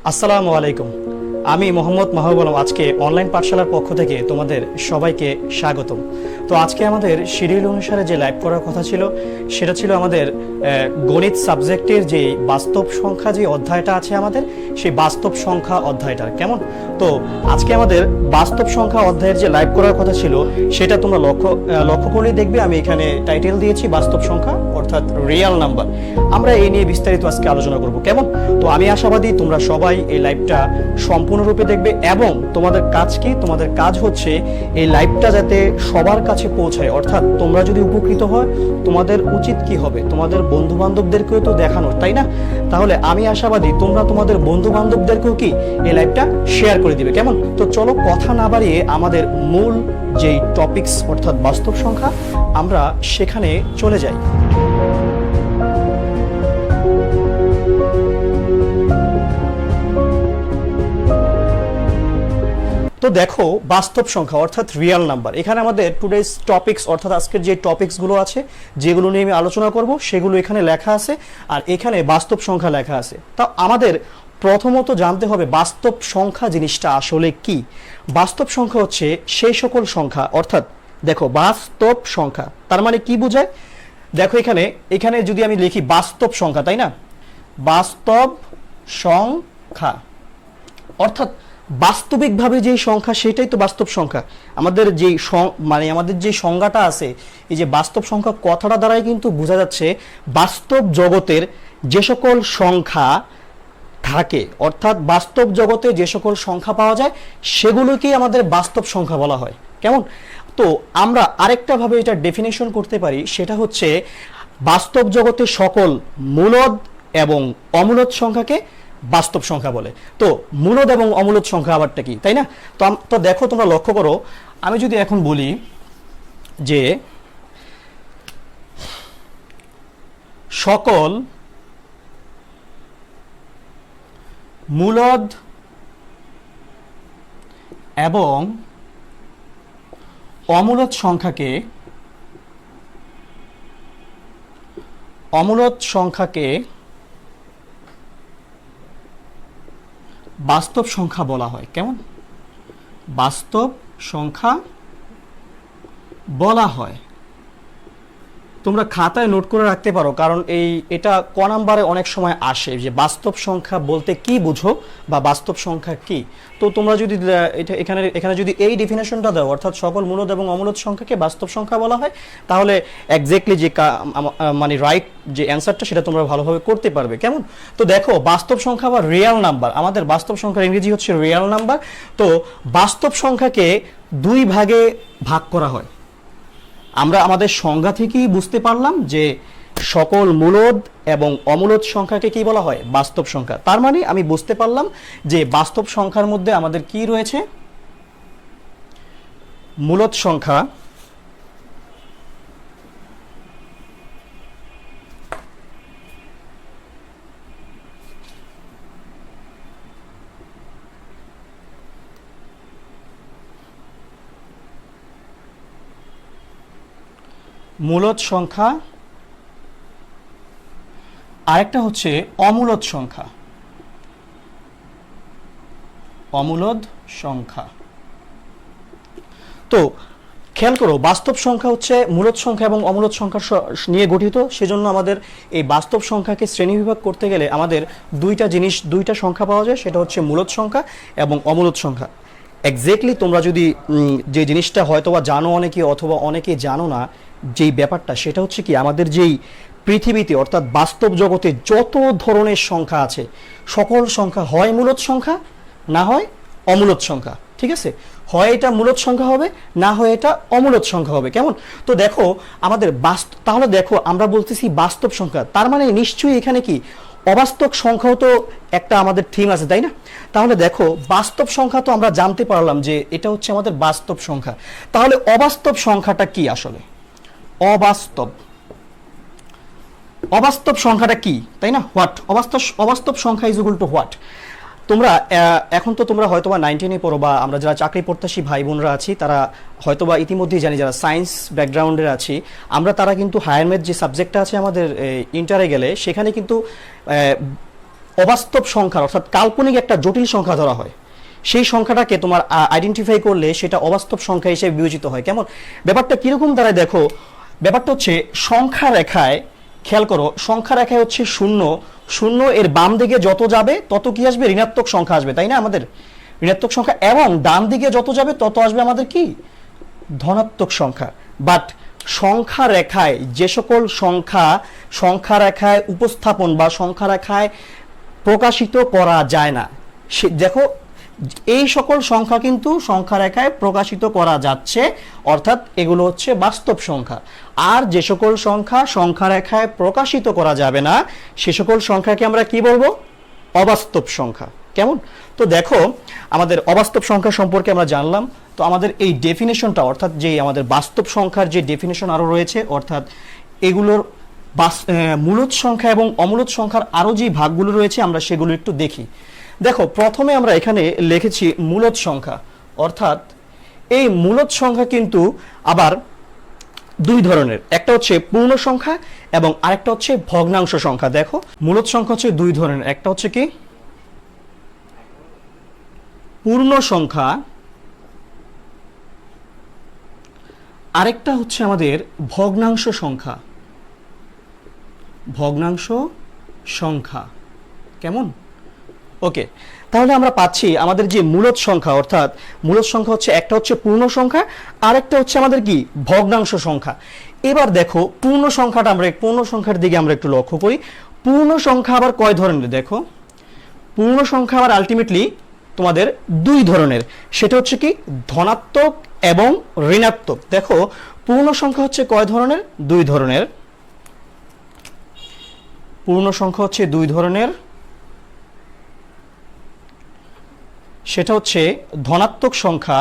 আসসালামু আলাইকুম। আমি মোহাম্মদ মাহবুব আলম আজকে অনলাইন পাঠশালার পক্ষ থেকে তোমাদের সবাইকে স্বাগতম। তো আজকে আমাদের শিডিউল অনুসারে যে লাইভ করার কথা ছিল সেটা ছিল আমাদের গণিত সাবজেক্টের যে বাস্তব সংখ্যা যে অধ্যায়টা আছে আমাদের সেই বাস্তব সংখ্যা অধ্যায়টা কেমন। তো আজকে আমাদের বাস্তব সংখ্যা অধ্যায়ের যে লাইভ করার কথা ছিল সেটা তোমরা লক্ষ্য করলেই দেখবে আমি এখানে টাইটেল দিয়েছি বাস্তব সংখ্যা অর্থাৎ রিয়েল নাম্বার। আমরা এই নিয়ে বিস্তারিত আজকে আলোচনা করব কেমন। তো আমি আশাবাদী তোমরা সবাই এই লাইভটা সম্পূর্ণরূপে দেখবে এবং তোমাদের কাজ কি, তোমাদের কাজ হচ্ছে এই লাইভটা যাতে সবার কাছে পৌঁছায়, অর্থাৎ তোমরা যদি উপকৃত হয় তোমাদের উচিত কি হবে, তোমাদের বন্ধু বান্ধবদেরকেও তো দেখানোর, তাই না? তাহলে আমি আশাবাদী তোমরা তোমাদের বন্ধু বান্ধবদেরকেও কি এই লাইভটা শেয়ার করে দিবে কেমন। তো চলো কথা না বাড়িয়ে আমাদের মূল যেই টপিকস অর্থাৎ বাস্তব সংখ্যা আমরা সেখানে চলে যাই। তো দেখো বাস্তব সংখ্যা অর্থাৎ রিয়েল নাম্বার, এখানে আমাদের টুডেজ টপিকস অর্থাৎ আজকের যে টপিকসগুলো আছে যেগুলো নিয়ে আমি আলোচনা করব সেগুলো এখানে লেখা আছে আর এখানে বাস্তব সংখ্যা লেখা আছে। তা আমাদের প্রথমত জানতে হবে বাস্তব সংখ্যা জিনিসটা আসলে কি। বাস্তব সংখ্যা হচ্ছে সেই সকল সংখ্যা, অর্থাৎ দেখো বাস্তব সংখ্যা তার মানে কি বোঝায়, দেখো এখানে এখানে যদি আমি লিখি বাস্তব সংখ্যা, তাই না, বাস্তব সংখ্যা অর্থাৎ বাস্তবিকভাবে যে সংখ্যা সেটাই তো বাস্তব সংখ্যা। আমাদের যে আমাদের যে সংজ্ঞাটা আছে এই যে বাস্তব সংখ্যা কথাটা দ্বারাই কিন্তু বোঝা যাচ্ছে বাস্তব জগতের যে সকল সংখ্যা থাকে, অর্থাৎ বাস্তব জগতে যে সকল সংখ্যা পাওয়া যায় সেগুলোকেই আমাদের বাস্তব সংখ্যা বলা হয় কেমন। তো আমরা আরেকটা ভাবে এটা ডেফিনেশন করতে পারি, সেটা হচ্ছে বাস্তব জগতে সকল মূলদ এবং অমূলদ সংখ্যাকে বাস্তব সংখ্যা বলে। তো মূলদ এবং অমূলদ সংখ্যা আবারটা কি, তাই না? তো দেখো তোমরা লক্ষ্য করো, আমি যদি এখন বলি যে সকল মূলদ এবং অমূলদ সংখ্যাকে বাস্তব সংখ্যা বলা হয় কেমন, বাস্তব সংখ্যা বলা হয়। তোমরা খাতায় নোট করে রাখতে পারো, কারণ এটা ক নাম্বারে অনেক সময় আসে যে বাস্তব সংখ্যা বলতে কি বুঝো বা বাস্তব সংখ্যা কি। তো তোমরা যদি এটা এখানে যদি এই ডেফিনেশনটা দাও অর্থাৎ সকল মূলদ এবং অমূলদ সংখ্যাকে বাস্তব সংখ্যা বলা হয়, তাহলে এক্স্যাক্টলি যে মানে রাইট যে অ্যান্সারটা সেটা তোমরা ভালোভাবে করতে পারবে কেমন। তো দেখো বাস্তব সংখ্যা বা রিয়েল নাম্বার, আমাদের বাস্তব সংখ্যার ইংরেজি হচ্ছে রিয়েল নাম্বার। তো বাস্তব সংখ্যাকে দুই ভাগে ভাগ করা হয়। আমরা আমাদের সংজ্ঞা থেকেই বুঝতে পারলাম যে সকল মূলদ এবং অমূলদ সংখ্যাকে কি বলা হয়, বাস্তব সংখ্যা। তার মানে আমি বুঝতে পারলাম যে বাস্তব সংখ্যার মধ্যে আমাদের কি রয়েছে, মূলদ সংখ্যা মূলদ সংখ্যা, আরেকটা হচ্ছে অমূলদ সংখ্যা, অমূলদ সংখ্যা। তো খেয়াল করো বাস্তব সংখ্যা হচ্ছে মূলদ সংখ্যা এবং অমূলদ সংখ্যা নিয়ে গঠিত, সেজন্য আমাদের এই বাস্তব সংখ্যাকে শ্রেণীবিভাগ করতে গেলে আমাদের দুইটা সংখ্যা পাওয়া যায়, সেটা হচ্ছে মূলদ সংখ্যা এবং অমূলদ সংখ্যা। এক্স্যাক্টলি তোমরা যদি যে জিনিসটা হয়তোবা জানো অনেকে অথবা অনেকে জানো না, যেই ব্যাপারটা সেটা হচ্ছে কি আমাদের যেই পৃথিবীতে অর্থাৎ বাস্তব জগতে যত ধরনের সংখ্যা আছে সকল সংখ্যা হয় মূলদ সংখ্যা না হয় অমূলদ সংখ্যা, ঠিক আছে? হয় এটা মূলদ সংখ্যা হবে না হয় এটা অমূলদ সংখ্যা হবে কেমন। তো দেখো আমাদের তাহলে দেখো আমরা বলতেছি বাস্তব সংখ্যা, তার মানে নিশ্চয়ই এখানে কি অবাস্তব সংখ্যাও তো একটা আমাদের থিম আছে, তাই না? তাহলে দেখো বাস্তব সংখ্যা তো আমরা জানতে পারলাম যে এটা হচ্ছে আমাদের বাস্তব সংখ্যা, তাহলে অবাস্তব সংখ্যাটা কি আসলে, অবাস্তব সংখ্যাটা কি, তাই না? হোয়াট অবাস্তব সংখ্যা ইজ ইকুয়াল টু হোয়াট। তোমরা এখন তো তোমরা হয়তোবা 9-10 পড়ো বা আমরা যারা চাকরি প্রত্যাশী ভাই বোনরা আছি তারা হয়তোবা ইতিমধ্যেই জানি, যারা সায়েন্স ব্যাকগ্রাউন্ডের আছি আমরা তারা কিন্তু হায়ার ম্যাথ যে সাবজেক্টটা আছে আমাদের ইন্টারে গেলে সেখানে কিন্তু অবাস্তব সংখ্যা অর্থাৎ কাল্পনিক একটা জটিল সংখ্যা ধরা হয়, সেই সংখ্যাটাকে তোমার আইডেন্টিফাই করলে সেটা অবাস্তব সংখ্যা হিসেবে বিবেচিত হয়। কেমন ব্যাপারটা কিরকম দাঁড়ায় দেখো, ব্যাপারটা হচ্ছে সংখ্যা রেখায়, খেয়াল করো, সংখ্যা রেখায় হচ্ছে শূন্য, শূন্য এর বাম দিকে যত যাবে তত কি আসবে, ঋণাত্মক সংখ্যা আসবে, তাই না, আমাদের ঋণাত্মক সংখ্যা, এবং ডান দিকে যত যাবে তত আসবে আমাদের কি, ধনাত্মক সংখ্যা। বাট সংখ্যা রেখায় যে সকল সংখ্যা সংখ্যা রেখায় উপস্থাপন বা সংখ্যা রেখায় প্রকাশিত করা যায় না, সে দেখো এই সকল সংখ্যা কিন্তু সংখ্যা রেখায় প্রকাশিত করা যাচ্ছে, অর্থাৎ এগুলো হচ্ছে বাস্তব সংখ্যা। আর যে সকল সংখ্যা সংখ্যা রেখায় প্রকাশিত করা যাবে না সে সকল সংখ্যাকে আমরা কি বলবো, অবাস্তব সংখ্যা। কেমন, তো দেখো আমাদের অবাস্তব সংখ্যা সম্পর্কে আমরা জানলাম। তো আমাদের এই ডেফিনেশনটা, অর্থাৎ যে আমাদের বাস্তব সংখ্যার যে ডেফিনেশন আরও রয়েছে, অর্থাৎ এগুলোর মূলদ সংখ্যা এবং অমূলদ সংখ্যার আরও যে ভাগগুলো রয়েছে আমরা সেগুলো একটু দেখি। দেখো প্রথমে আমরা এখানে লিখেছি মূলদ সংখ্যা, অর্থাৎ এই মূলদ সংখ্যা কিন্তু আবার দুই ধরনের, একটা হচ্ছে পূর্ণ সংখ্যা এবং আরেকটা হচ্ছে ভগ্নাংশ সংখ্যা। দেখো মূলদ সংখ্যা হচ্ছে দুই ধরনের, একটা হচ্ছে কি পূর্ণ সংখ্যা, আরেকটা হচ্ছে আমাদের ভগ্নাংশ সংখ্যা, ভগ্নাংশ সংখ্যা। কেমন, ওকে, তাহলে আমরা পাচ্ছি আমাদের যে মূলদ সংখ্যা, অর্থাৎ মূলদ সংখ্যা হচ্ছে একটা হচ্ছে পূর্ণ সংখ্যা, আরেকটা হচ্ছে আমাদের কি ভগ্নাংশ সংখ্যা। এবার দেখো পূর্ণ সংখ্যাটা, আমরা পূর্ণ সংখ্যার দিকে আমরা একটু লক্ষ্য করি। পূর্ণ সংখ্যা আবার কয় ধরনের, দেখো পূর্ণ সংখ্যা আবার আলটিমেটলি তোমাদের দুই ধরনের, সেটা হচ্ছে কি ধনাত্মক এবং ঋণাত্মক। দেখো পূর্ণ সংখ্যা হচ্ছে কয় ধরনের, দুই ধরনের। পূর্ণ সংখ্যা হচ্ছে দুই ধরনের, সেটা হচ্ছে ধনাত্মক সংখ্যা,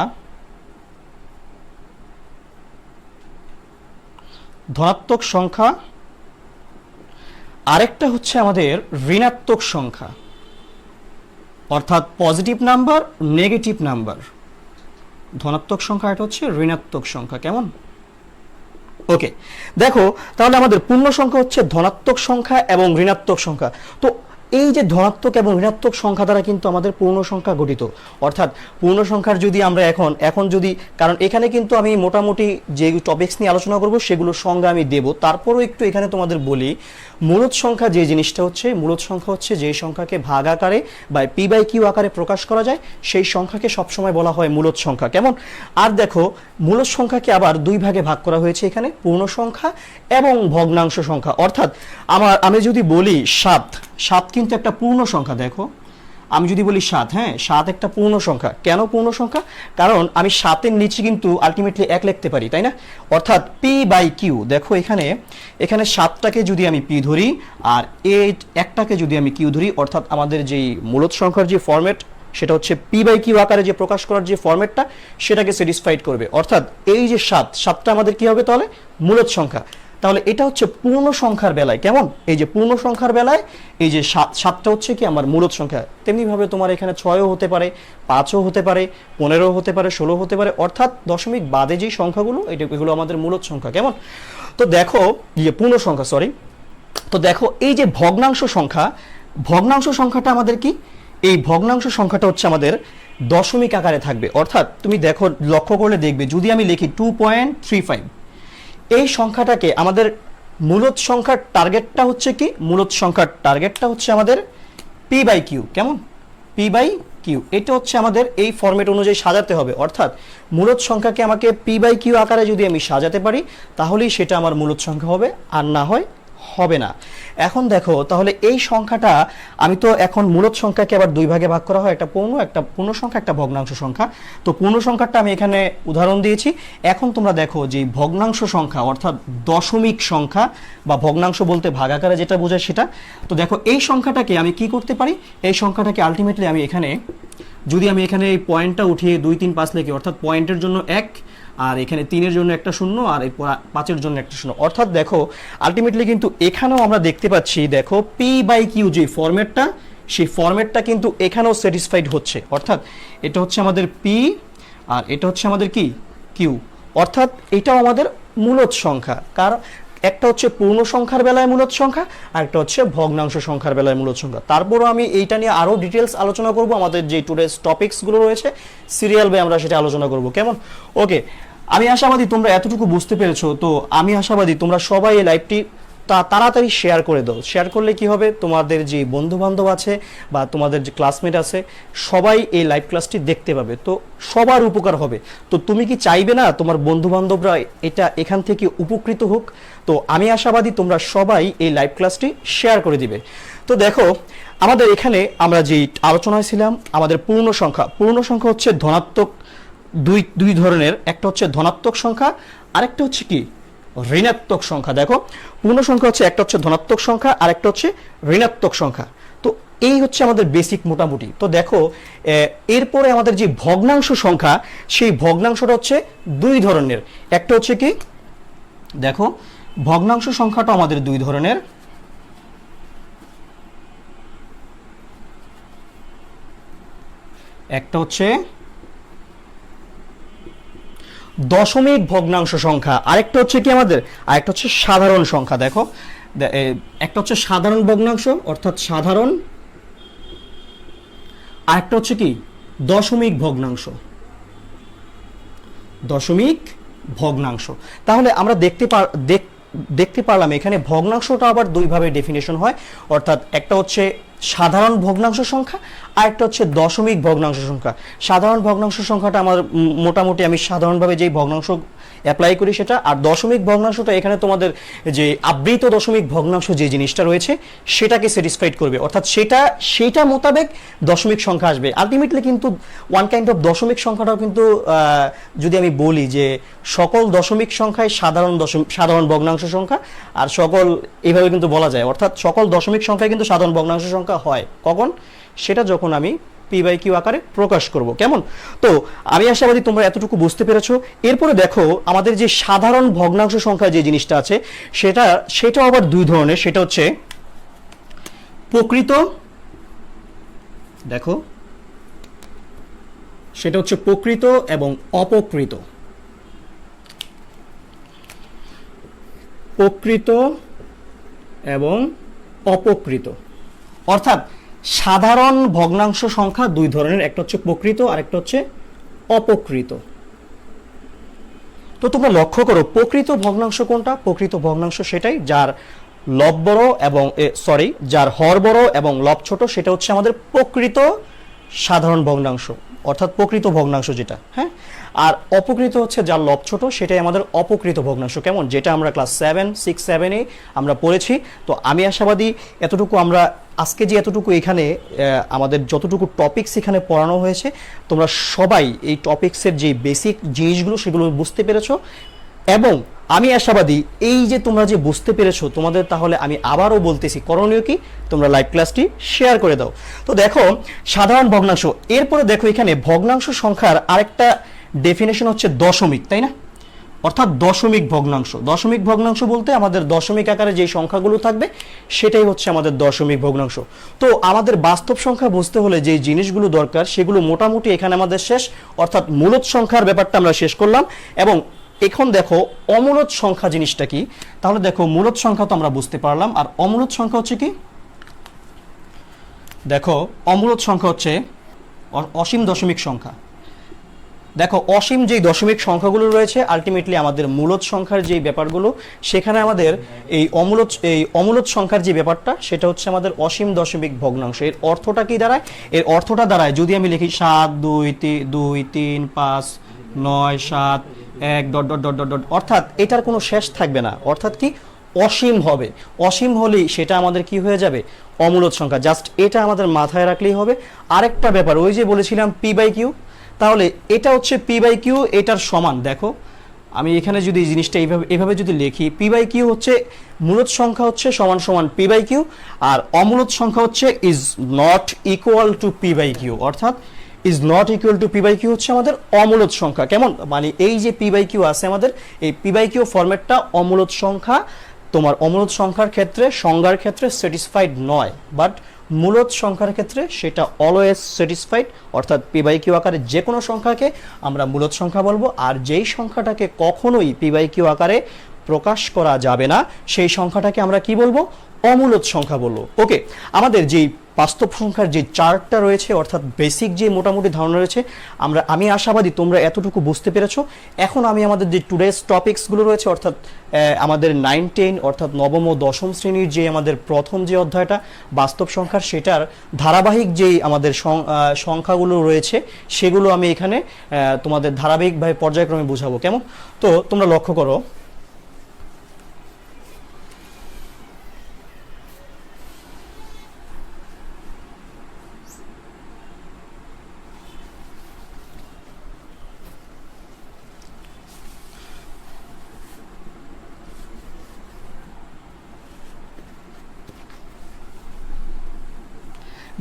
ধনাত্মক সংখ্যা, আরেকটা হচ্ছে আমাদের ঋণাত্মক সংখ্যা, অর্থাৎ পজিটিভ নাম্বার নেগেটিভ নাম্বার। ধনাত্মক সংখ্যা, এটা হচ্ছে ঋণাত্মক সংখ্যা। কেমন, ওকে, দেখো তাহলে আমাদের পূর্ণ সংখ্যা হচ্ছে ধনাত্মক সংখ্যা এবং ঋণাত্মক সংখ্যা। তো এই যে ধনাত্মক এবং ঋণাত্মক সংখ্যা দ্বারা কিন্তু আমাদের পূর্ণ সংখ্যা গঠিত, অর্থাৎ পূর্ণ সংখ্যার যদি আমরা এখন যদি, কারণ এখানে কিন্তু আমি মোটামুটি যে টপিকস নিয়ে আলোচনা করব সেগুলোর সংজ্ঞা আমি দেব, তারপরও একটু এখানে তোমাদের বলি মূলদ সংখ্যা যে জিনিসটা হচ্ছে, মূলদ সংখ্যা হচ্ছে যে সংখ্যাকে ভাগ আকারে বা পি বাই কিউ আকারে প্রকাশ করা যায় সেই সংখ্যাকে সবসময় বলা হয় মূলদ সংখ্যা। কেমন, আর দেখো মূলদ সংখ্যাকে আবার দুই ভাগে ভাগ করা হয়েছে এখানে, পূর্ণ সংখ্যা এবং ভগ্নাংশ সংখ্যা। অর্থাৎ আমি যদি বলি 7, 7 কিন্তু একটা পূর্ণ সংখ্যা। দেখো আমি যদি বলি 7, হ্যাঁ 7 একটা পূর্ণ সংখ্যা। কেন পূর্ণ সংখ্যা, কারণ আমি 7-এর নিচে কিন্তু আলটিমেটলি 1 লিখতে পারি, তাই না, অর্থাৎ পি বাই কিউ। দেখো এখানে 7টাকে যদি আমি পি ধরি আর 1টাকে যদি আমি কিউ ধরি, অর্থাৎ আমাদের যেই মূলদ সংখ্যার যে ফরম্যাট সেটা হচ্ছে পি বাই কিউ আকারে যে প্রকাশ করার যে ফরম্যাটটা সেটাকে স্যাটিসফাইড করবে। অর্থাৎ এই যে 7টা আমাদের কি হবে তাহলে মূলদ সংখ্যা। তাহলে এটা হচ্ছে পূর্ণ সংখ্যার বেলায়। কেমন, এই যে পূর্ণ সংখ্যার বেলায় এই যে 7টা হচ্ছে কি আমার মূলদ সংখ্যা। তেমনিভাবে তোমার এখানে 6ও হতে পারে, 5ও হতে পারে, 15ও হতে পারে, 16 হতে পারে, অর্থাৎ দশমিক বাদে যেই সংখ্যাগুলো এগুলো আমাদের মূলদ সংখ্যা। কেমন, তো দেখো যে পূর্ণ সংখ্যা, সরি, তো দেখো এই যে ভগ্নাংশ সংখ্যা, ভগ্নাংশ সংখ্যাটা আমাদের কি, এই ভগ্নাংশ সংখ্যাটা হচ্ছে আমাদের দশমিক আকারে থাকবে। অর্থাৎ তুমি দেখো লক্ষ্য করলে দেখবে যদি আমি লিখি 2.35, এই সংখ্যাটাকে আমাদের মূলদ সংখ্যার টার্গেটটা হচ্ছে কি, মূলদ সংখ্যার টার্গেটটা হচ্ছে আমাদের পি বাই কিউ। কেমন, পি বাই কিউ, এটা হচ্ছে আমাদের এই ফরম্যাট অনুযায়ী সাজাতে হবে। অর্থাৎ মূলদ সংখ্যাকে আমাকে পি বাই কিউ আকারে যদি আমি সাজাতে পারি তাহলেই সেটা আমার মূলদ সংখ্যা হবে, আর না হয় হবে না। এখন দেখো তাহলে এই সংখ্যাটা আমি তো এখন মূলদ সংখ্যাকে আবার দুই ভাগে ভাগ করা হয়, একটা পূর্ণ সংখ্যা, একটা ভগ্নাংশ সংখ্যা। তো পূর্ণ সংখ্যাটা আমি এখানে উদাহরণ দিয়েছি। এখন তোমরা দেখো যে ভগ্নাংশ সংখ্যা অর্থাৎ দশমিক সংখ্যা বা ভগ্নাংশ বলতে ভাগ আকারে যেটা বোঝায় সেটা। তো দেখো এই সংখ্যাটাকে আমি কি করতে পারি, এই সংখ্যাটাকে আলটিমেটলি আমি এখানে যদি আমি এখানে এই পয়েন্টটা উঠিয়ে 2, 3, 5 লিখি, অর্থাৎ পয়েন্টের জন্য 1, আর এখানে 3-এর জন্য একটা 0, আর এই 5-এর জন্য একটা 0। অর্থাৎ দেখো আলটিমেটলি কিন্তু এখানেও আমরা দেখতে পাচ্ছি, দেখো পি বাই কিউ যে ফরম্যাটটা সেই ফরম্যাটটা কিন্তু এখানেও স্যাটিসফাইড হচ্ছে। অর্থাৎ এটা হচ্ছে আমাদের পি আর এটা হচ্ছে আমাদের কি কিউ, অর্থাৎ এটাও আমাদের মূলদ সংখ্যা। একটা হচ্ছে পূর্ণ সংখ্যার বেলায় মূলদ সংখ্যা, আর একটা হচ্ছে ভগ্নাংশ সংখ্যার বেলায় মূলদ সংখ্যা। তারপরও আমি এইটা নিয়ে আরও ডিটেলস আলোচনা করব, আমাদের যে টুডেজ টপিকসগুলো রয়েছে সিরিয়াল বাই আমরা সেটা আলোচনা করব, কেমন? ওকে, আমি আশাবাদী তোমরা এতটুকু বুঝতে পেরেছো। তো আমি আশাবাদী তোমরা সবাই এই লাইভটি তাড়াতাড়ি শেয়ার করে দাও। শেয়ার করলে কি হবে, তোমাদের যে বন্ধু বান্ধব আছে বা তোমাদের যে ক্লাসমেট আছে সবাই এই লাইভ ক্লাসটি দেখতে পাবে, তো সবার উপকার হবে। তো তুমি কি চাইবে না তোমার বন্ধু বান্ধবরা এখান থেকে উপকৃত হোক? তো আমি আশাবাদী তোমরা সবাই এই লাইভ ক্লাসটি শেয়ার করে দিবে। তো দেখো আমাদের এখানে আমরা যে আলোচনায় ছিলাম, আমাদের পূর্ণ সংখ্যা হচ্ছে ধনাত্মক দুই ধরনের, একটা হচ্ছে ধনাত্মক সংখ্যা, আরেকটা হচ্ছে কি ঋণাত্মক সংখ্যা। দেখো পূর্ণ সংখ্যা হচ্ছে একটা হচ্ছে ধনাত্মক সংখ্যা আর একটা হচ্ছে ঋণাত্মক সংখ্যা। তো এই হচ্ছে আমাদের বেসিক মোটামুটি। তো দেখো এরপরে আমাদের যে ভগ্নাংশ সংখ্যা, সেই ভগ্নাংশটা হচ্ছে দুই ধরনের। একটা হচ্ছে কি, দেখো ভগ্নাংশ সংখ্যাটা আমাদের দুই ধরনের। একটা হচ্ছে দশমিক ভগ্নাংশ সংখ্যা, আরেকটা হচ্ছে কি আমাদের, আরেকটা হচ্ছে সাধারণ সংখ্যা। দেখো একটা হচ্ছে সাধারণ ভগ্নাংশ অর্থাৎ সাধারণ, আরেকটা হচ্ছে কি দশমিক ভগ্নাংশ। তাহলে আমরা দেখতে পারলাম এখানে ভগ্নাংশটা আবার দুইভাবে ডেফিনেশন হয়, অর্থাৎ একটা হচ্ছে সাধারণ ভগ্নাংশ সংখ্যা আর একটা হচ্ছে দশমিক ভগ্নাংশ সংখ্যা। সাধারণ ভগ্নাংশ সংখ্যাটা আমার মোটামুটি আমি সাধারণভাবে যেই ভগ্নাংশ অ্যাপ্লাই করি সেটা, আর দশমিক ভগ্নাংশটা এখানে তোমাদের যে আবৃত দশমিক ভগ্নাংশ যে জিনিসটা রয়েছে সেটাকে স্যাটিসফাইড করবে, অর্থাৎ সেটা মোতাবেক দশমিক সংখ্যা আসবে আলটিমেটলি। কিন্তু ওয়ান কাইন্ড অফ দশমিক সংখ্যাটাও কিন্তু যদি আমি বলি যে সকল দশমিক সংখ্যায় সাধারণ ভগ্নাংশ সংখ্যা, আর সকল এইভাবে কিন্তু বলা যায়, অর্থাৎ সকল দশমিক সংখ্যায় কিন্তু সাধারণ ভগ্নাংশ সংখ্যা হয়। কখন? সেটা যখন আমি p/q আকারে প্রকাশ করব, কেমন? তো আমি আশাবাদী তোমরা এতটুকু বুঝতে পেরেছো। এরপরে দেখো আমাদের যে সাধারণ ভগ্নাংশ সংখ্যা যে জিনিসটা আছে সেটা আবার দুই ধরনের। সেটা হচ্ছে প্রকৃত, দেখো সেটা হচ্ছে প্রকৃত এবং অপকৃত। প্রকৃত এবং অপকৃত, অর্থাৎ সাধারণ ভগ্নাংশ সংখ্যা দুই ধরনের, একটা হচ্ছে প্রকৃত আর একটা হচ্ছে অপকৃত। তো তোমরা লক্ষ্য করো প্রকৃত ভগ্নাংশ কোনটা? প্রকৃত ভগ্নাংশ সেটাই যার লব বড় এবং যার হর বড় এবং লব ছোট, সেটা হচ্ছে আমাদের প্রকৃত সাধারণ ভগ্নাংশ, অর্থাৎ প্রকৃত ভগ্নাংশ যেটা, হ্যাঁ। আর অপকৃত হচ্ছে যার লব ছোট, সেটাই আমাদের অপকৃত ভগ্নাংশ, কেমন? যেটা আমরা ক্লাস 6-7 আমরা পড়েছি। তো আমি আশাবাদী এতটুকু আমরা আজকে যে এতটুকু এখানে আমাদের যতটুকু টপিকস এখানে পড়ানো হয়েছে, তোমরা সবাই এই টপিকসের যে বেসিক জিনিসগুলো সেগুলো বুঝতে পেরেছো। এবং আমি আশাবাদী এই যে তোমরা যে বুঝতে পেরেছো, তোমাদের তাহলে আমি আবারও বলতেছি করণীয় কি, তোমরা লাইভ ক্লাসটি শেয়ার করে দাও। তো দেখো সাধারণ ভগ্নাংশ, এরপরে দেখো এখানে ভগ্নাংশ সংখ্যার আরেকটা ডেফিনেশন হচ্ছে দশমিক, তাই না? অর্থাৎ দশমিক ভগ্নাংশ বলতে আমাদের দশমিক আকারে যে সংখ্যাগুলো থাকবে সেটাই হচ্ছে আমাদের দশমিক ভগ্নাংশ। তো আমাদের বাস্তব সংখ্যা বুঝতে হলে যে জিনিসগুলো দরকার সেগুলো মোটামুটি এখানে আমাদের শেষ, অর্থাৎ মূলদ সংখ্যার ব্যাপারটা আমরা শেষ করলাম। এবং এখন দেখো অমূলদ সংখ্যা জিনিসটা কি, তাহলে দেখো মূলদ সংখ্যা তো আমরা বুঝতে পারলাম, আর অমূলদ সংখ্যা হচ্ছে কি, দেখো অমূলদ সংখ্যা হচ্ছে অসীম দশমিক সংখ্যা। দেখো অসীম যেই দশমিক সংখ্যাগুলো রয়েছে আলটিমেটলি আমাদের মূলদ সংখ্যার যে ব্যাপারগুলো, সেখানে আমাদের এই অমূলদ সংখ্যার যে ব্যাপারটা সেটা হচ্ছে আমাদের অসীম দশমিক ভগ্নাংশ। এর অর্থটা কি দাঁড়ায়? এর অর্থটা দাঁড়ায় যদি আমি লিখি 7 2 3 5 9 7 1 ... অর্থাৎ এটার কোনো শেষ থাকবে না, অর্থাৎ কি অসীম হবে। অসীম হলেই সেটা আমাদের কি হয়ে যাবে? অমূলদ সংখ্যা। জাস্ট এটা আমাদের মাথায় রাখলেই হবে। আরেকটা ব্যাপার, ওই যে বলেছিলাম p/q, তাহলে এটা হচ্ছে p/q, এটার সমান। দেখো আমি এখানে যদি এই জিনিসটা এইভাবে যদি লিখি, p/q হচ্ছে মূলদ সংখ্যা হচ্ছে সমান সমান p/q, আর অমূলদ সংখ্যা হচ্ছে is not equal to p/q, অর্থাৎ is not equal to p/q হচ্ছে আমাদের অমূলদ সংখ্যা, কেমন? মানে এই যে p/q আছে আমাদের, এই p/q ফরম্যাটটা অমূলদ সংখ্যা তোমার অমূলদ সংখ্যার ক্ষেত্রে সংজ্ঞার ক্ষেত্রে স্যাটিসফাইড নয়, বাট মূলদ সংখ্যার ক্ষেত্রে সেটা অলওয়েজ স্যাটিসফাইড, অর্থাৎ p/q আকারে যে কোনো সংখ্যাকে আমরা মূলদ সংখ্যা বলবো, আর যেই সংখ্যাটাকে কখনোই p/q আকারে প্রকাশ করা যাবে না সেই সংখ্যাটাকে আমরা কি বলবো, অমূলদ সংখ্যা বলবো। ওকে, আমাদের যেই বাস্তব সংখ্যার যে চার্টটা রয়েছে অর্থাৎ বেসিক যে মোটামুটি ধারণা রয়েছে আমি আশাবাদী তোমরা এতটুকু বুঝতে পেরেছো। এখন আমি আমাদের যে টুডেস টপিকসগুলো রয়েছে অর্থাৎ আমাদের 9-10 অর্থাৎ নবম ও দশম শ্রেণীর যে আমাদের প্রথম যে অধ্যায়টা বাস্তব সংখ্যার সেটার ধারাবাহিক যেই আমাদের সংখ্যাগুলো রয়েছে সেগুলো আমি এখানে তোমাদের ধারাবাহিকভাবে পর্যায়ক্রমে বোঝাবো। কেমন? তো তোমরা লক্ষ্য করো,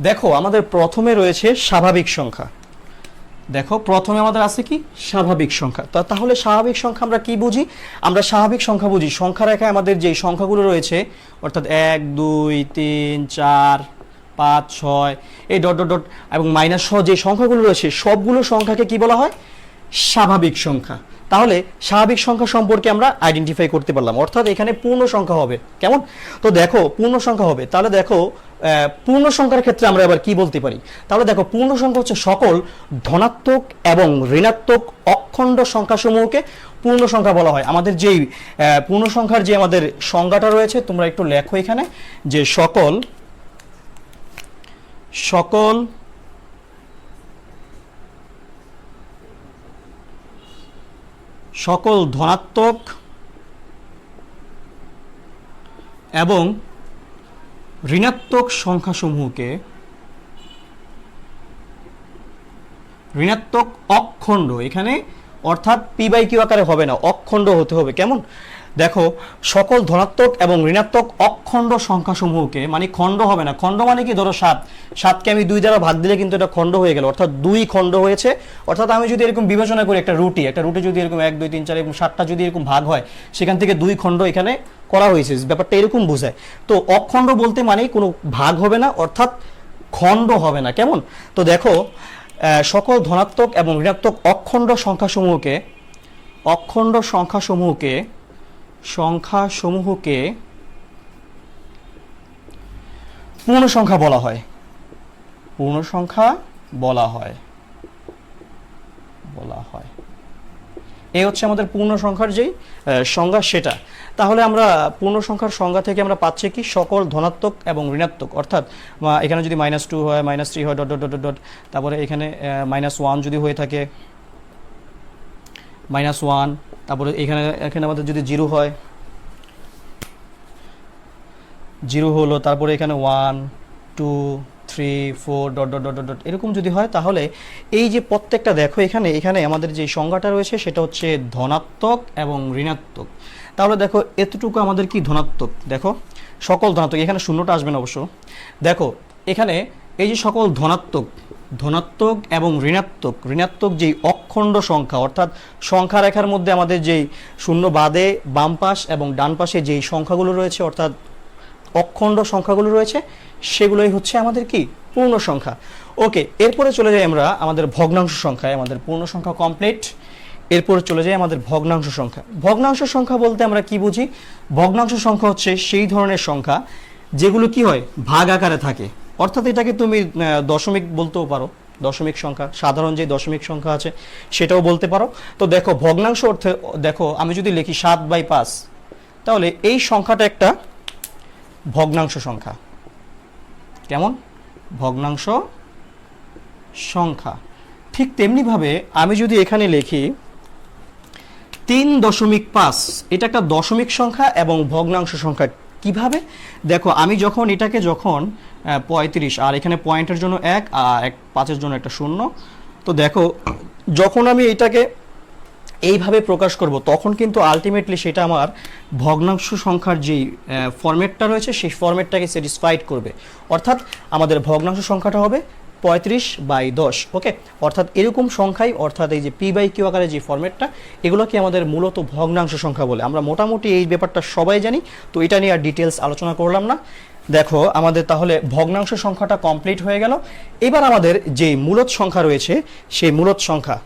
দেখো আমাদের প্রথমে রয়েছে স্বাভাবিক সংখ্যা। দেখো প্রথমে আমাদের আছে কি, স্বাভাবিক সংখ্যা। তাহলে স্বাভাবিক সংখ্যা আমরা কি বুঝি, আমরা স্বাভাবিক সংখ্যা বুঝি সংখ্যা রেখায় আমাদের যে সংখ্যাগুলো রয়েছে অর্থাৎ 1 2 3 4 5 6 এই ডট ডট ডট এবং মাইনাস সহ যে সংখ্যাগুলো রয়েছে সবগুলো সংখ্যাকে কি বলা হয়, স্বাভাবিক সংখ্যা। তাহলে স্বাভাবিক সংখ্যা সম্পর্কে আমরা আইডেন্টিফাই করতে পারলাম, অর্থাৎ এখানে পূর্ণ সংখ্যা হবে। কেমন? তো দেখো পূর্ণ সংখ্যা হবে, তাহলে দেখো পূর্ণ সংখ্যার ক্ষেত্রে আমরা এবার কি বলতে পারি, তাহলে দেখো পূর্ণ সংখ্যা হচ্ছে সকল ধনাত্মক এবং ঋণাত্মক অখণ্ড সংখ্যাসমূহকে পূর্ণ সংখ্যা বলা হয়। আমাদের যেই পূর্ণ সংখ্যার যে আমাদের সংজ্ঞাটা রয়েছে তোমরা একটু লেখো এখানে, যে সকল ধনাত্মক এবং ঋণাত্মক সংখ্যাসমূহকে ঋণাত্মক অখণ্ড, এখানে অর্থাৎ পি বাই কিউ আকারে হবে না, অখণ্ড হতে হবে। কেমন? দেখো সকল ধনাত্মক এবং ঋণাত্মক অখণ্ড সংখ্যাসমূহকে, মানে খণ্ড হবে না, খণ্ড মানে কি, ধরো 7কে আমি 2 দ্বারা ভাগ দিলে কিন্তু এটা খণ্ড হয়ে গেল, অর্থাৎ 2 খণ্ড হয়েছে। অর্থাৎ আমি যদি এরকম বিবেচনা করি একটা রুটি যদি এরকম 1 2 3 4 এবং 7টা যদি এরকম ভাগ হয় সেখান থেকে 2 খণ্ড এখানে করা হয়েছে, ব্যাপারটা এরকম বোঝায়। তো অখণ্ড বলতে মানে কোনো ভাগ হবে না অর্থাৎ খণ্ড হবে না। কেমন? তো দেখো সকল ধনাত্মক এবং ঋণাত্মক অখণ্ড সংখ্যাসমূহকে পূর্ণ সংখ্যা বলা হয়, পূর্ণ সংখ্যা বলা হয়। এই হচ্ছে আমাদের পূর্ণ সংখ্যার যেই সংজ্ঞা সেটা। তাহলে আমরা পূর্ণ সংখ্যার সংজ্ঞা থেকে আমরা পাচ্ছি কি, সকল ধনাত্মক এবং ঋণাত্মক, অর্থাৎ এখানে যদি -2 হয় -3 হয় ডট ডট ডট ডট, তারপরে এখানে -1 যদি হয়ে থাকে -1, তারপরে এখানে আমাদের যদি 0 হয় 0 হলো, তারপরে এখানে 1 2 3 4 ডট ডট ডট ডট এরকম যদি হয়, তাহলে এই যে প্রত্যেকটা দেখো এখানে আমাদের যে সংজ্ঞাটা রয়েছে সেটা হচ্ছে ধনাত্মক এবং ঋণাত্মক। তাহলে দেখো এতটুকু আমাদের কি ধনাত্মক, দেখো সকল ধনাত্মক, এখানে শূন্যটা আসবে না অবশ্য। দেখো এখানে এই যে সকল ধনাত্মক এবং ঋণাত্মক যেই অখণ্ড সংখ্যা, অর্থাৎ সংখ্যা রেখার মধ্যে আমাদের যেই শূন্য বাদে বাম পাশ এবং ডান পাশে যেই সংখ্যাগুলো রয়েছে অর্থাৎ অখণ্ড সংখ্যাগুলো রয়েছে সেগুলোই হচ্ছে আমাদের কি, পূর্ণ সংখ্যা। ওকে, এরপরে চলে যাই আমরা আমাদের ভগ্নাংশ সংখ্যায়। আমাদের পূর্ণ সংখ্যা কমপ্লিট, এরপরে চলে যাই আমাদের ভগ্নাংশ সংখ্যা। ভগ্নাংশ সংখ্যা বলতে আমরা কি বুঝি, ভগ্নাংশ সংখ্যা হচ্ছে সেই ধরনের সংখ্যা যেগুলো কি হয়, ভাগ আকারে থাকে। অর্থাৎ এটাকে তুমি দশমিক বলতেও পারো, দশমিক সংখ্যা, সাধারণ যে দশমিক সংখ্যা আছে সেটাও বলতে পারো। তো দেখো ভগ্নাংশ অর্থে দেখো আমি যদি লিখি 7/5, তাহলে এই সংখ্যাটা একটা ভগ্নাংশ সংখ্যা। কেমন? ভগ্নাংশ সংখ্যা। ঠিক তেমনিভাবে আমি যদি এখানে লিখি 3.5, এটা একটা দশমিক সংখ্যা এবং ভগ্নাংশ সংখ্যা। কিভাবে? দেখো আমি যখন 35 আর এখানে পয়েন্টের জন্য 1 আর 5-এর জন্য একটা 0, তো দেখো যখন আমি এটাকে এইভাবে প্রকাশ করব তখন কিন্তু আলটিমেটলি সেটা আমার ভগ্নাংশ সংখ্যার যেই ফরম্যাটটা রয়েছে সেই ফরম্যাটটাকে স্যাটিসফাইড করবে। অর্থাৎ আমাদের ভগ্নাংশ সংখ্যাটা হবে 35/10। ওকে, অর্থাৎ এরকম সংখ্যাই, অর্থাৎ এই যে p/q আকারে যে ফরম্যাটটা, এগুলোকে আমাদের মূলত ভগ্নাংশ সংখ্যা বলে। আমরা মোটামুটি এই ব্যাপারটা সবাই জানি, তো এটা নিয়ে আর ডিটেলস আলোচনা করলাম না। দেখো আমাদের তাহলে ভগ্নাংশ সংখ্যাটা কমপ্লিট হয়ে গেল। এবার আমাদের যে মূলদ সংখ্যা রয়েছে সেই মূলদ সংখ্যা,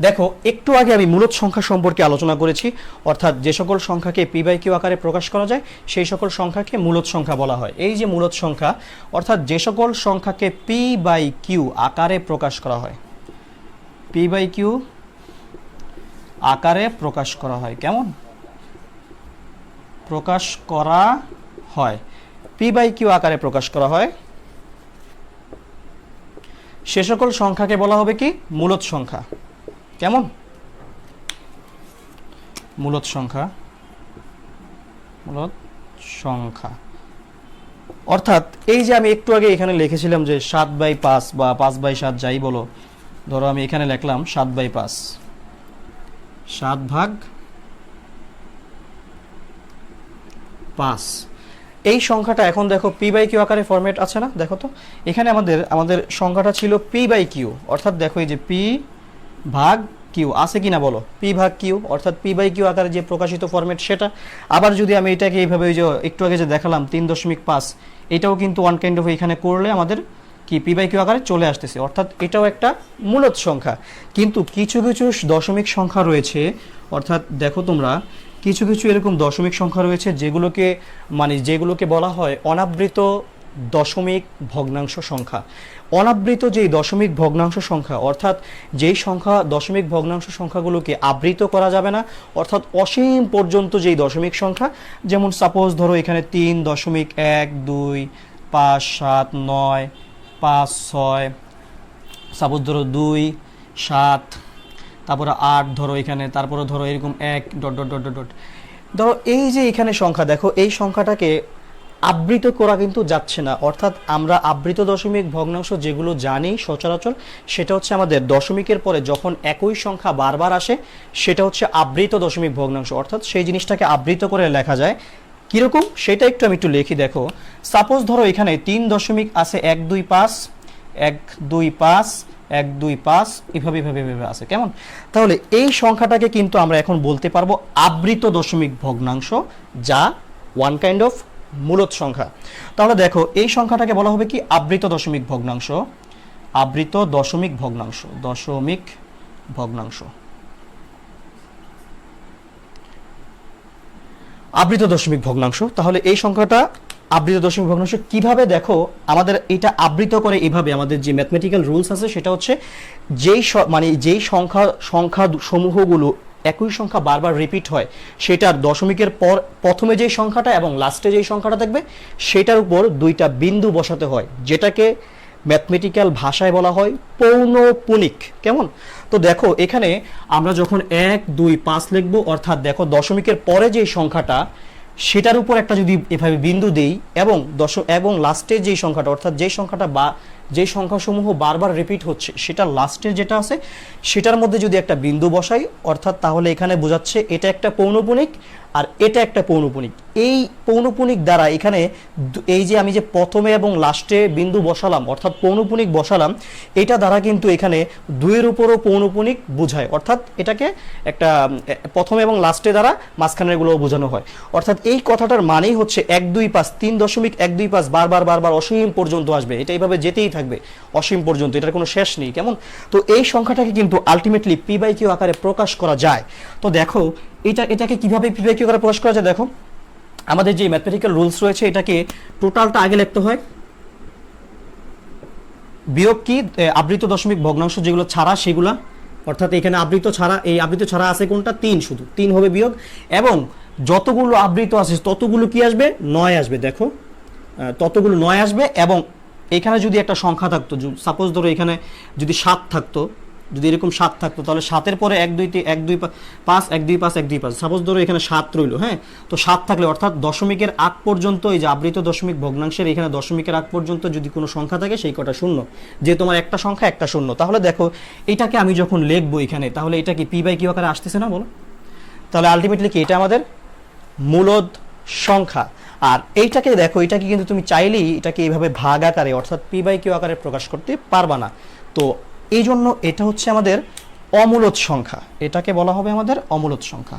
দেখো একটু আগে আমি মূলদ সংখ্যা সম্পর্কে আলোচনা করেছি, অর্থাৎ যে সকল সংখ্যাকে পি বাই কিউ আকারে প্রকাশ করা যায় সেই সকল সংখ্যাকে মূলদ সংখ্যা বলা হয়। এই যে মূলদ সংখ্যা, অর্থাৎ যে সকল সংখ্যাকে পি বাই কিউ আকারে প্রকাশ করা হয়, পি বাই কিউ আকারে প্রকাশ করা হয়, কেমন প্রকাশ করা হয়, পি বাই কিউ আকারে প্রকাশ করা হয়, সে সকল সংখ্যাকে বলা হবে কি মূলদ সংখ্যা। কেমন মূলদ সংখ্যা, মূলদ সংখ্যা। অর্থাৎ এই যে আমি একটু আগে এখানে লিখেছিলাম যে 7/5 বা 5/7 যাই বলো, ধরো আমি এখানে লিখলাম 7/5, 7/5। এই সংখ্যাটা এখন দেখো পি বাই কিউ আকারে ফরম্যাট আছে না, দেখো তো এখানে আমাদের সংখ্যাটা ছিল পি বাই কিউ, অর্থাৎ দেখো এই যে পি ভাগ কিউ আছে কিনা বলো, পি ভাগ কিউ, অর্থাৎ পি বাই কিউ আকারে যে প্রকাশিত ফরম্যাট সেটা। আবার যদি আমি এটাকে এইভাবে ওই যে একটু আগে যে দেখালাম 3.5, এটাও কিন্তু ওয়ান কাইন্ড অফ এখানে করলে আমাদের কি পি বাই কিউ আকারে চলে আসতেছে, অর্থাৎ এটাও একটা মূলদ সংখ্যা। কিন্তু কিছু কিছু দশমিক সংখ্যা রয়েছে, অর্থাৎ দেখো তোমরা কিছু কিছু এরকম দশমিক সংখ্যা রয়েছে যেগুলোকে বলা হয় অনাবৃত দশমিক ভগ্নাংশ সংখ্যা। অনাবৃত যেই দশমিক ভগ্নাংশ সংখ্যা, অর্থাৎ যেই সংখ্যা দশমিক ভগ্নাংশ সংখ্যাগুলোকে আবৃত করা যাবে না, অর্থাৎ অসীম পর্যন্ত যেই দশমিক সংখ্যা, যেমন সাপোজ ধরো এখানে 3.1 2 5 7 9 5 6, সাপোজ ধরো 2 7, তারপরে 8 ধরো এখানে, তারপরে ধরো এরকম 1 ডট ডট ডট ডট। ধরো এই যে এখানে সংখ্যা, দেখো এই সংখ্যাটাকে আবৃত করা কিন্তু যাচ্ছে না, অর্থাৎ আমরা আবৃত দশমিক ভগ্নাংশ যেগুলো জানি সচরাচর, সেটা হচ্ছে আমাদের দশমিকের পরে যখন একই সংখ্যা বারবার আসে সেটা হচ্ছে আবৃত দশমিক ভগ্নাংশ, অর্থাৎ সেই জিনিসটাকে আবৃত করে লেখা যায়। কীরকম সেটা একটু লিখি। দেখো সাপোজ ধরো এখানে 3 দশমিক আছে 1 2 5 1 2 5 1 2 5 এভাবে আছে, কেমন। তাহলে এই সংখ্যাটাকে কিন্তু আমরা এখন বলতে পারবো আবৃত দশমিক ভগ্নাংশ, যা ওয়ান কাইন্ড অফ মূলদ সংখ্যা। তাহলে দেখো এই সংখ্যাটাকে বলা হবে কি আবৃত দশমিক ভগ্নাংশ, আবৃত দশমিক ভগ্নাংশ, দশমিক ভগ্নাংশ, আবৃত দশমিক ভগ্নাংশ। তাহলে এই সংখ্যাটা আবৃত দশমিক ভগ্নাংশ কিভাবে, দেখো আমাদের এটা আবৃত করে এভাবে, আমাদের যে ম্যাথমেটিক্যাল রুলস আছে সেটা হচ্ছে যেই সংখ্যা সমূহগুলো একই সংখ্যা বারবার রিপিট হয় সেটার দশমিকের পর প্রথমে যেই সংখ্যাটা এবং লাস্টে যেই সংখ্যাটা থাকবে সেটার উপর দুইটা বিন্দু বসাতে হয়, যেটাকে ম্যাথমেটিক্যাল ভাষায় বলা হয় পৌনঃপুনিক, কেমন। তো দেখো এখানে আমরা যখন 1 2 5 লিখবো, অর্থাৎ দেখো দশমিকের পরে যে সংখ্যাটা সেটার উপর একটা যদি এভাবে বিন্দু দেই এবং লাস্টে যেই সংখ্যাটা, অর্থাৎ যেই সংখ্যাটা বা যেই সংখ্যাসমূহ বারবার রিপিট হচ্ছে সেটা লাস্টের যেটা আছে সেটার মধ্যে যদি একটা বিন্দু বসাই, অর্থাৎ তাহলে এখানে বোঝাচ্ছে এটা একটা পৌনঃপুনিক আর এটা একটা পৌনঃপুনিক। এই পৌনঃপুনিক দ্বারা এখানে এই যে আমি যে প্রথমে এবং লাস্টে বিন্দু বসালাম, অর্থাৎ পৌনঃপুনিক বসালাম, এটা দ্বারা কিন্তু এখানে দুইয়ের উপরও পৌনঃপুনিক বোঝায়, অর্থাৎ এটাকে একটা প্রথমে এবং লাস্টে দ্বারা মাঝখানের গুলো বোঝানো হয়। অর্থাৎ এই কথাটার মানেই হচ্ছে 1 2 5 3.1 2 5 বারবার অসীম পর্যন্ত আসবে, এটা এইভাবে যেতেই থাকবে অসীম পর্যন্ত, এটার কোনো শেষ নেই, কেমন। তো এই সংখ্যাটাকে কিন্তু আলটিমেটলি পি বাই কিউ আকারে প্রকাশ করা যায়। তো দেখো এটাকে কিভাবে পি বাই কিউ আকারে প্রকাশ করা যায়, দেখো আমাদের যে ম্যাথমেটিক্যাল রুলস রয়েছে এটাকে টোটালটা আগে লিখতে হয়, বিয়োগ কি আবৃত দশমিক ভগ্নাংশ যেগুলো ছাড়া সেগুলা, অর্থাৎ এখানে আবৃত ছাড়া, এই আবৃত ছাড়া আছে কোনটা 3, শুধু 3 হবে বিয়োগ, এবং যতগুলো আবৃত আছে ততগুলো কি আসবে 9 আসবে, দেখো ততগুলো 9 আসবে। এবং এখানে যদি একটা সংখ্যা থাকতো, সাপোজ ধরো এখানে যদি 7 থাকতো, যদি এরকম 7 থাকতো তাহলে 7-এর পরে 1 2 1 2 5 1 2 5 1 2 5, সাপোজ ধরো এখানে 7 রইল, হ্যাঁ। তো 7 থাকলে অর্থাৎ দশমিকের আগ পর্যন্ত, এই যে আবৃত দশমিক ভগ্নাংশের এখানে দশমিকের আগ পর্যন্ত যদি কোনো সংখ্যা থাকে সেই কটা শূন্য, যে তোমার একটা সংখ্যা একটা শূন্য। তাহলে দেখো এটাকে আমি যখন লিখবো এখানে, তাহলে এটা কি পি বাই কিউ আকারে আসতেছে না বলো। তাহলে আলটিমেটলি কি এটা আমাদের মূলদ সংখ্যা। আর এইটাকে দেখো, এটাকে কিন্তু তুমি চাইলেই এটাকে এইভাবে ভাগ আকারে, অর্থাৎ পি বাই কিউ আকারে প্রকাশ করতে পারবা না। তো এই জন্য এটা হচ্ছে আমাদের অমূলদ সংখ্যা, এটাকে বলা হবে আমাদের অমূলদ সংখ্যা,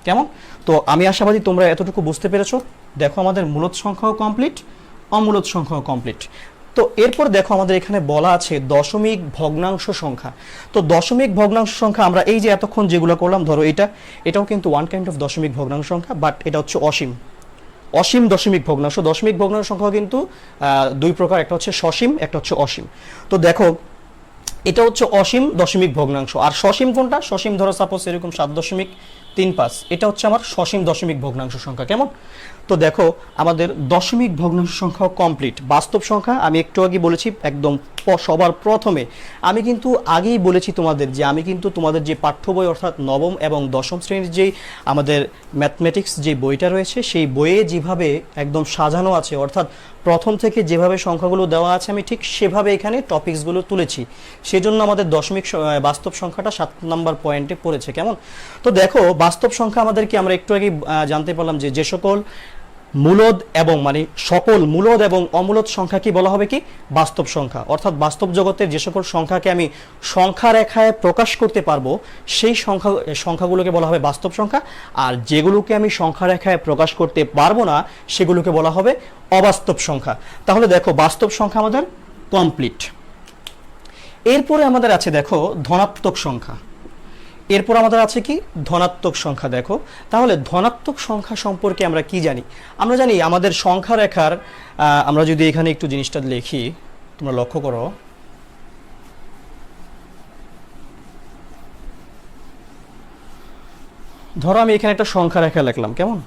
কেমন। তো আমি আশাবাদী তোমরা এতটুকু বুঝতে পেরেছো। দেখো আমাদের মূলদ সংখ্যাও কমপ্লিট, অমূলদ সংখ্যাও কমপ্লিট। তো এরপর দেখো আমাদের এখানে বলা আছে দশমিক ভগ্নাংশ সংখ্যা। তো দশমিক ভগ্নাংশ সংখ্যা আমরা এই যে এতক্ষণ যেগুলো করলাম, ধরো এটাও কিন্তু ওয়ান কাইন্ড অফ দশমিক ভগ্নাংশ সংখ্যা, বাট এটা হচ্ছে অসীম অসীম দশমিক ভগ্নাংশ। দশমিক ভগ্নাংশ সংখ্যা কিন্তু দুই প্রকার, একটা হচ্ছে সসীম, একটা হচ্ছে অসীম। তো দেখো এটা হচ্ছে অসীম দশমিক ভগ্নাংশ, আর সসীম কোনটা? সসীম ধরো সাপোজ এরকম 7.35, এটা হচ্ছে আমার সসীম দশমিক ভগ্নাংশ সংখ্যা। কেমন? তো দেখো আমাদের দশমিক ভগ্নাংশ সংখ্যা কমপ্লিট। বাস্তব সংখ্যা আমি একটু আগে বলেছি, একদম সবার প্রথমে আমি কিন্তু আগেই বলেছি তোমাদের যে আমি কিন্তু তোমাদের যে পাঠ্য বই অর্থাৎ নবম এবং দশম শ্রেণীর যেই আমাদের ম্যাথমেটিক্স যে বইটা রয়েছে সেই বইয়ে যেভাবে একদম সাজানো আছে, অর্থাৎ প্রথম থেকে যেভাবে সংখ্যাগুলো দেওয়া আছে আমি ঠিক সেভাবে এখানে টপিকসগুলো তুলেছি। সেজন্য আমাদের দশমিক বাস্তব সংখ্যাটা 7 নম্বর পয়েন্টে পড়েছে। কেমন? তো দেখো বাস্তব সংখ্যা আমাদেরকে আমরা একটু আগে জানতে পারলাম যে সকল মূলদ এবং মানে সকল মূলদ এবং অমূলদ সংখ্যা কি বলা হবে? কি বাস্তব সংখ্যা। অর্থাৎ বাস্তব জগতের যে সকল সংখ্যাকে আমি সংখ্যা রেখায় প্রকাশ করতে পারবো সেই সংখ্যাগুলোকে বলা হবে বাস্তব সংখ্যা, আর যেগুলোকে আমি সংখ্যা রেখায় প্রকাশ করতে পারবো না সেগুলোকে বলা হবে অবাস্তব সংখ্যা। তাহলে দেখো বাস্তব সংখ্যা আমাদের কমপ্লিট। এরপরে আমাদের আছে দেখো ধনাত্মক সংখ্যা। এরপর আমাদের আছে কি? ধনাত্মক সংখ্যা। দেখো তাহলে ধনাত্মক সংখ্যা সম্পর্কে আমরা কি জানি? আমরা জানি আমাদের সংখ্যা রেখার আমরা যদি এখানে একটু জিনিসটা লিখি, তোমরা লক্ষ্য করো, ধরো আমি এখানে একটা সংখ্যা রেখা লিখলাম, কেমন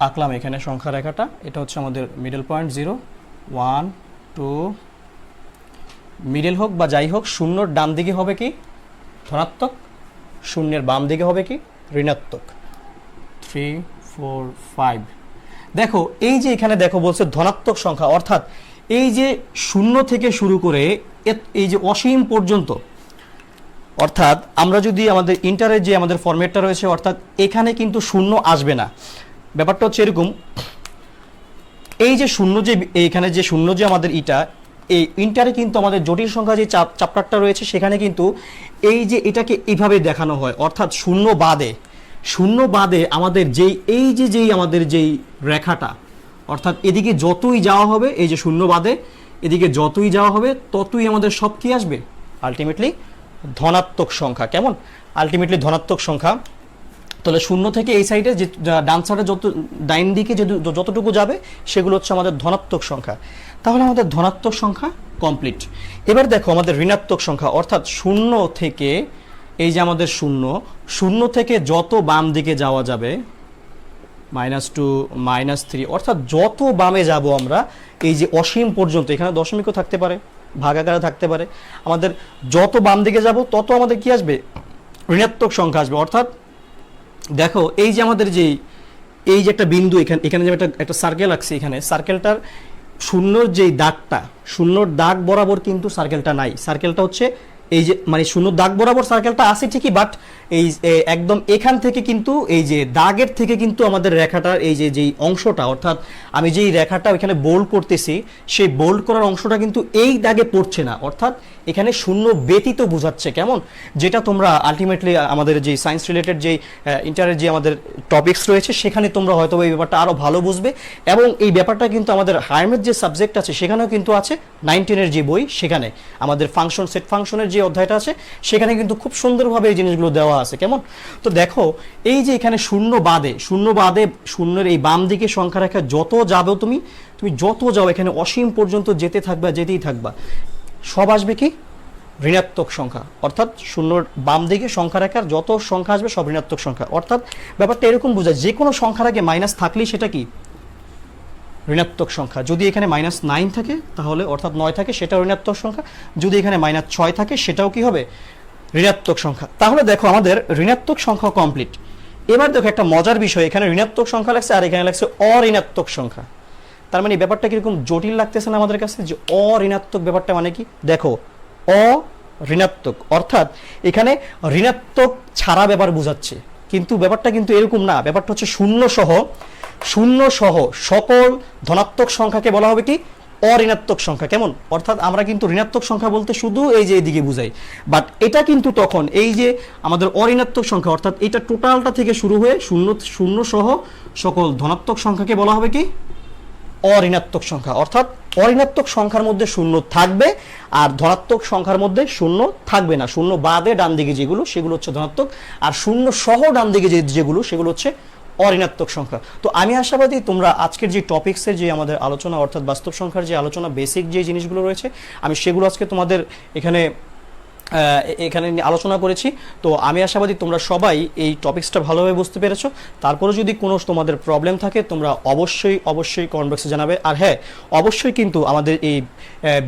আঁকলাম এখানে সংখ্যা রেখাটা, এটা হচ্ছে আমাদের মিডল পয়েন্ট 0 1 2, মিডল হোক বা যাই হোক, শূন্যর ডান দিকে হবে কি ধনাত্মক, শূন্যের বাম দিকে হবে কি ঋণাত্মক, 3 4 5। দেখো এই যে এখানে দেখো বলছে ধনাত্মক সংখ্যা, অর্থাৎ এই যে শূন্য থেকে শুরু করে এই যে অসীম পর্যন্ত, অর্থাৎ আমরা যদি আমাদের ইন্টারের যে আমাদের ফরম্যাটটা রয়েছে, অর্থাৎ এখানে কিন্তু শূন্য আসবে না। ব্যাপারটা হচ্ছে এরকম, এই যে শূন্য যে এইখানে যে শূন্য যে আমাদের এই ইন্টারে কিন্তু আমাদের জটিল সংখ্যা যে চ্যাপ্টারটা রয়েছে সেখানে কিন্তু এই যে এটাকে এইভাবে দেখানো হয়, অর্থাৎ শূন্য বাদে আমাদের যেই আমাদের যেই রেখাটা, অর্থাৎ এদিকে যতই যাওয়া হবে, এই যে শূন্য বাদে এদিকে যতই যাওয়া হবে ততই আমাদের সব কি আসবে? আলটিমেটলি ধনাত্মক সংখ্যা। কেমন? আলটিমেটলি ধনাত্মক সংখ্যা। তাহলে শূন্য থেকে এই সাইডে যে ডান সাইডে ডাইন দিকে যতটুকু যাবে সেগুলো হচ্ছে আমাদের ধনাত্মক সংখ্যা। তাহলে আমাদের ধনাত্মক সংখ্যা কমপ্লিট। এবার দেখো আমাদের ঋণাত্মক সংখ্যা, অর্থাৎ শূন্য থেকে এই যে আমাদের শূন্য থেকে যত বাম দিকে যাওয়া যাবে, -2 -3, অর্থাৎ যত বামে যাব আমরা এই যে অসীম পর্যন্ত, এখানে দশমিকও থাকতে পারে, ভাগাকারে থাকতে পারে, আমাদের যত বাম দিকে যাব তত আমাদের কি আসবে? ঋণাত্মক সংখ্যা আসবে। অর্থাৎ দেখো এই যে আমাদের এই যে একটা বিন্দু, এখানে যে একটা সার্কেল আঁকছি, এখানে সার্কেলটার শূন্যর যেই দাগটা, শূন্যর দাগ বরাবর কিন্তু সার্কেলটা নাই। সার্কেলটা হচ্ছে এই যে মানে শূন্য দাগ বরাবর সার্কেলটা আছে ঠিকই, বাট এই একদম এখান থেকে কিন্তু এই যে দাগের থেকে কিন্তু আমাদের রেখাটার এই যে যেই অংশটা, অর্থাৎ আমি যেই রেখাটা এখানে বোল্ড করতেছি সেই বোল্ড করার অংশটা কিন্তু এই দাগে পড়ছে না, অর্থাৎ এখানে শূন্য ব্যতীত বোঝাচ্ছে। কেমন? যেটা তোমরা আলটিমেটলি আমাদের যে সায়েন্স রিলেটেড যে ইন্টারের যে আমাদের টপিকস রয়েছে সেখানে তোমরা হয়তো এই ব্যাপারটা আরও ভালো বুঝবে, এবং এই ব্যাপারটা কিন্তু আমাদের হায়ার যে সাবজেক্ট আছে সেখানেও কিন্তু আছে, 9-10-এর যে বই সেখানে আমাদের ফাংশন সেট ফাংশনের যে অধ্যায়টা আছে সেখানে কিন্তু খুব সুন্দরভাবে এই জিনিসগুলো দেওয়া আছে। কেমন? তো দেখো এই যে এখানে শূন্য বাদে শূন্যের এই বাম দিকে সংখ্যা রেখা যত যাবে তুমি যত যাও এখানে অসীম পর্যন্ত যেতেই থাকবা, সব আসবে কি ঋণাত্মক সংখ্যা। অর্থাৎ শূন্যর বাম দিকে সংখ্যা রেখার যত সংখ্যা আসবে সব ঋণাত্মক সংখ্যা। অর্থাৎ ব্যাপারটা এরকম বোঝায় যে কোনো সংখ্যার আগে মাইনাস থাকলেই সেটা কি ঋণাত্মক সংখ্যা। যদি এখানে -9 থাকে তাহলে, অর্থাৎ 9 থাকে, সেটাও ঋণাত্মক সংখ্যা। যদি এখানে -6 থাকে সেটাও কি হবে? ঋণাত্মক সংখ্যা। তাহলে দেখো আমাদের ঋণাত্মক সংখ্যা কমপ্লিট। এবার দেখো একটা মজার বিষয়, এখানে ঋণাত্মক সংখ্যা লাগছে আর এখানে লাগছে অঋণাত্মক সংখ্যা। তার মানে ব্যাপারটা কিরকম জটিল লাগতেছে না আমাদের কাছে? যে অঋণাত্মক ব্যাপারটা মানে কি? দেখো অঋণাত্মক অর্থাৎ এখানে ঋণাত্মক ছাড়া ব্যাপার বোঝাচ্ছে, কিন্তু ব্যাপারটা কিন্তু এরকম না। ব্যাপারটা হচ্ছে শূন্য সহ সকল ধনাত্মক সংখ্যাকে বলা হবে কি অঋণাত্মক সংখ্যা। কেমন? অর্থাৎ আমরা কিন্তু ঋণাত্মক সংখ্যা বলতে শুধু এই যে এদিকে বুঝাই, বাট এটা কিন্তু তখন এই যে আমাদের অঋণাত্মক সংখ্যা, অর্থাৎ এটা টোটালটা থেকে শুরু হয়ে শূন্য সহ সকল ধনাত্মক সংখ্যাকে বলা হবে কি অঋণাত্মক সংখ্যা, অর্থাৎ অঋণাত্মক সংখ্যার মধ্যে শূন্য থাকবে আর ধনাত্মক সংখ্যার মধ্যে শূন্য থাকবে না। শূন্য বাদে ডান দিকে যেগুলো সেগুলো হচ্ছে ধনাত্মক, আর শূন্য সহ ডান দিকে যেগুলো সেগুলো হচ্ছে অঋণাত্মক সংখ্যা। তো আমি আশাবাদী তোমরা আজকের যে টপিক্সের যে আমাদের আলোচনা অর্থাৎ বাস্তব সংখ্যার যে আলোচনা বেসিক যে জিনিসগুলো রয়েছে আমি সেগুলো আজকে তোমাদের এখানে আলোচনা করেছি। তো আমি আশাবাদী তোমরা সবাই এই টপিক্সটা ভালোভাবে বুঝতে পেরেছো। তারপরে যদি কোনো তোমাদের প্রবলেম থাকে তোমরা অবশ্যই কমেন্ট বক্সে জানাবে। আর হ্যাঁ, অবশ্যই কিন্তু আমাদের এই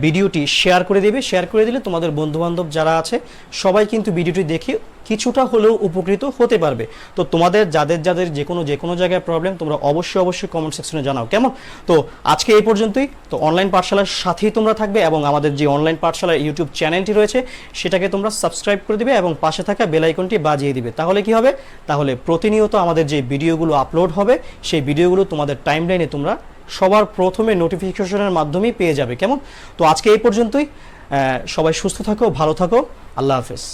ভিডিওটি শেয়ার করে দেবে। শেয়ার করে দিলে তোমাদের বন্ধুবান্ধব যারা আছে সবাই কিন্তু ভিডিওটি দেখে কিছুটা হলেও উপকৃত হতে পারবে। তো তোমাদের যাদের যে কোনো জায়গায় প্রবলেম তোমরা অবশ্যই কমেন্ট সেকশনে জানাও, কেমন? তো আজকে এই পর্যন্তই। তো অনলাইন পাঠশালার সাথেই তোমরা থাকবে এবং আমাদের যে অনলাইন পাঠশালার ইউটিউব চ্যানেলটি রয়েছে সেটাকে তোমরা সাবস্ক্রাইব করে দিবে এবং পাশে থাকা বেল আইকনটি বাজিয়ে দিবে। তাহলে কি হবে? তাহলে প্রতিনিয়ত আমাদের যে ভিডিওগুলো আপলোড হবে সেই ভিডিওগুলো তোমাদের টাইমলাইনে তোমরা সবার প্রথমে নোটিফিকেশনের মাধ্যমেই পেয়ে যাবে, কেমন? তো আজকে এই পর্যন্তই। সবাই সুস্থ থাকো, ভালো থাকো, আল্লাহ হাফেজ।